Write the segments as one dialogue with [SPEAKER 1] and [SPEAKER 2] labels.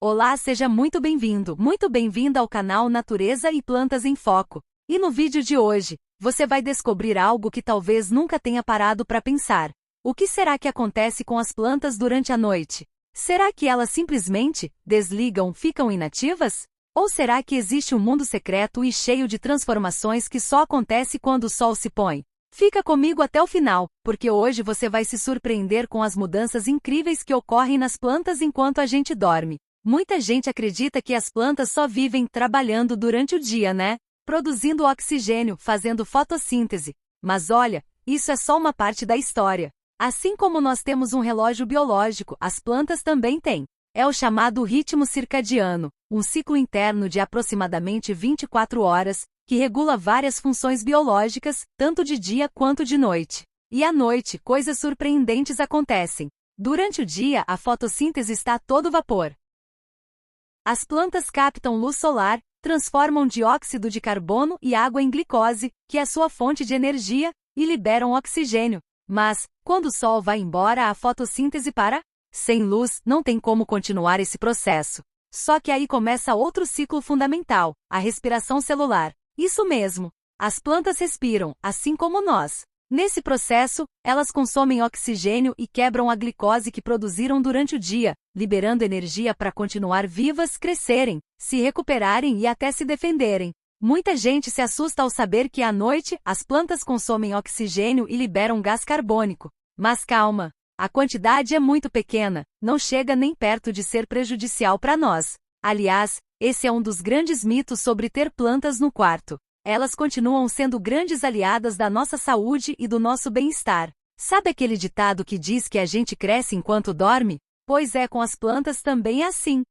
[SPEAKER 1] Olá, seja muito bem-vinda ao canal Natureza e Plantas em Foco. E no vídeo de hoje, você vai descobrir algo que talvez nunca tenha parado para pensar. O que será que acontece com as plantas durante a noite? Será que elas simplesmente desligam, ficam inativas? Ou será que existe um mundo secreto e cheio de transformações que só acontece quando o sol se põe? Fica comigo até o final, porque hoje você vai se surpreender com as mudanças incríveis que ocorrem nas plantas enquanto a gente dorme. Muita gente acredita que as plantas só vivem trabalhando durante o dia, né? Produzindo oxigênio, fazendo fotossíntese. Mas olha, isso é só uma parte da história. Assim como nós temos um relógio biológico, as plantas também têm. É o chamado ritmo circadiano, um ciclo interno de aproximadamente 24 horas, que regula várias funções biológicas, tanto de dia quanto de noite. E à noite, coisas surpreendentes acontecem. Durante o dia, a fotossíntese está a todo vapor. As plantas captam luz solar, transformam dióxido de carbono e água em glicose, que é sua fonte de energia, e liberam oxigênio. Mas, quando o sol vai embora, a fotossíntese para. Sem luz, não tem como continuar esse processo. Só que aí começa outro ciclo fundamental, a respiração celular. Isso mesmo. As plantas respiram, assim como nós. Nesse processo, elas consomem oxigênio e quebram a glicose que produziram durante o dia, liberando energia para continuar vivas, crescerem, se recuperarem e até se defenderem. Muita gente se assusta ao saber que à noite as plantas consomem oxigênio e liberam gás carbônico. Mas calma, a quantidade é muito pequena, não chega nem perto de ser prejudicial para nós. Aliás, esse é um dos grandes mitos sobre ter plantas no quarto. Elas continuam sendo grandes aliadas da nossa saúde e do nosso bem-estar. Sabe aquele ditado que diz que a gente cresce enquanto dorme? Pois é, com as plantas também é assim.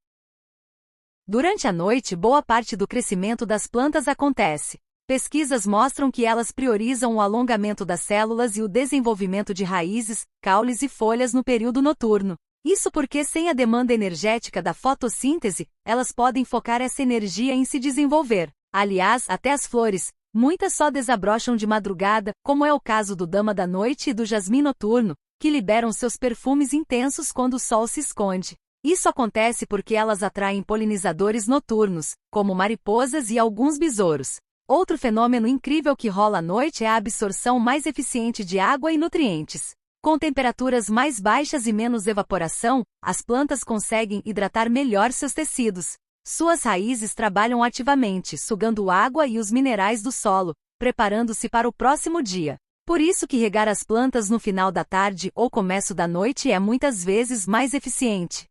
[SPEAKER 1] Durante a noite, boa parte do crescimento das plantas acontece. Pesquisas mostram que elas priorizam o alongamento das células e o desenvolvimento de raízes, caules e folhas no período noturno. Isso porque, sem a demanda energética da fotossíntese, elas podem focar essa energia em se desenvolver. Aliás, até as flores, muitas só desabrocham de madrugada, como é o caso do dama da noite e do jasmim noturno, que liberam seus perfumes intensos quando o sol se esconde. Isso acontece porque elas atraem polinizadores noturnos, como mariposas e alguns besouros. Outro fenômeno incrível que rola à noite é a absorção mais eficiente de água e nutrientes. Com temperaturas mais baixas e menos evaporação, as plantas conseguem hidratar melhor seus tecidos. Suas raízes trabalham ativamente, sugando água e os minerais do solo, preparando-se para o próximo dia. Por isso que regar as plantas no final da tarde ou começo da noite é muitas vezes mais eficiente.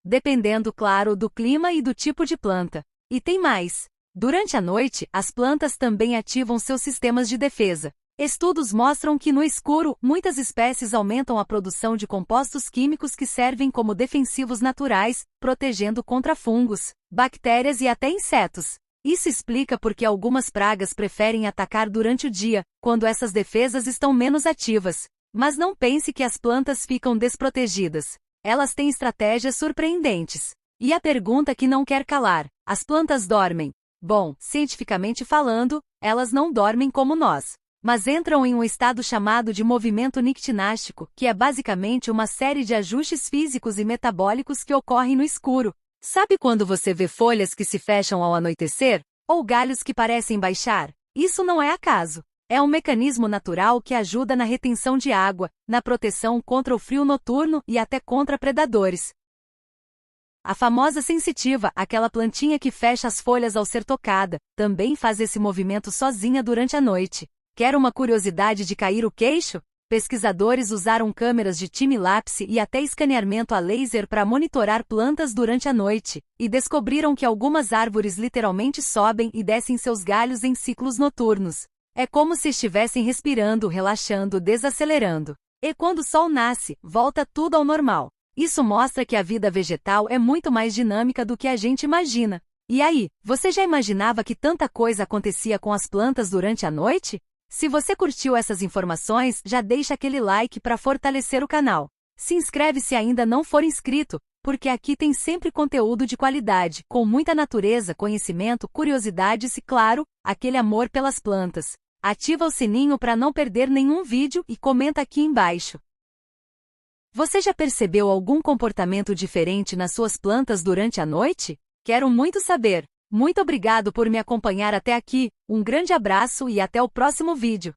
[SPEAKER 1] Dependendo, claro, do clima e do tipo de planta. E tem mais. Durante a noite, as plantas também ativam seus sistemas de defesa. Estudos mostram que no escuro, muitas espécies aumentam a produção de compostos químicos que servem como defensivos naturais, protegendo contra fungos, bactérias e até insetos. Isso explica por que algumas pragas preferem atacar durante o dia, quando essas defesas estão menos ativas. Mas não pense que as plantas ficam desprotegidas. Elas têm estratégias surpreendentes. E a pergunta que não quer calar: as plantas dormem? Bom, cientificamente falando, elas não dormem como nós. Mas entram em um estado chamado de movimento nictinástico, que é basicamente uma série de ajustes físicos e metabólicos que ocorrem no escuro. Sabe quando você vê folhas que se fecham ao anoitecer? Ou galhos que parecem baixar? Isso não é acaso. É um mecanismo natural que ajuda na retenção de água, na proteção contra o frio noturno e até contra predadores. A famosa sensitiva, aquela plantinha que fecha as folhas ao ser tocada, também faz esse movimento sozinha durante a noite. Quer uma curiosidade de cair o queixo? Pesquisadores usaram câmeras de time-lapse e até escaneamento a laser para monitorar plantas durante a noite, e descobriram que algumas árvores literalmente sobem e descem seus galhos em ciclos noturnos. É como se estivessem respirando, relaxando, desacelerando. E quando o sol nasce, volta tudo ao normal. Isso mostra que a vida vegetal é muito mais dinâmica do que a gente imagina. E aí, você já imaginava que tanta coisa acontecia com as plantas durante a noite? Se você curtiu essas informações, já deixa aquele like para fortalecer o canal. Se inscreve se ainda não for inscrito, porque aqui tem sempre conteúdo de qualidade, com muita natureza, conhecimento, curiosidades e, claro, aquele amor pelas plantas. Ativa o sininho para não perder nenhum vídeo e comenta aqui embaixo. Você já percebeu algum comportamento diferente nas suas plantas durante a noite? Quero muito saber. Muito obrigado por me acompanhar até aqui, um grande abraço e até o próximo vídeo.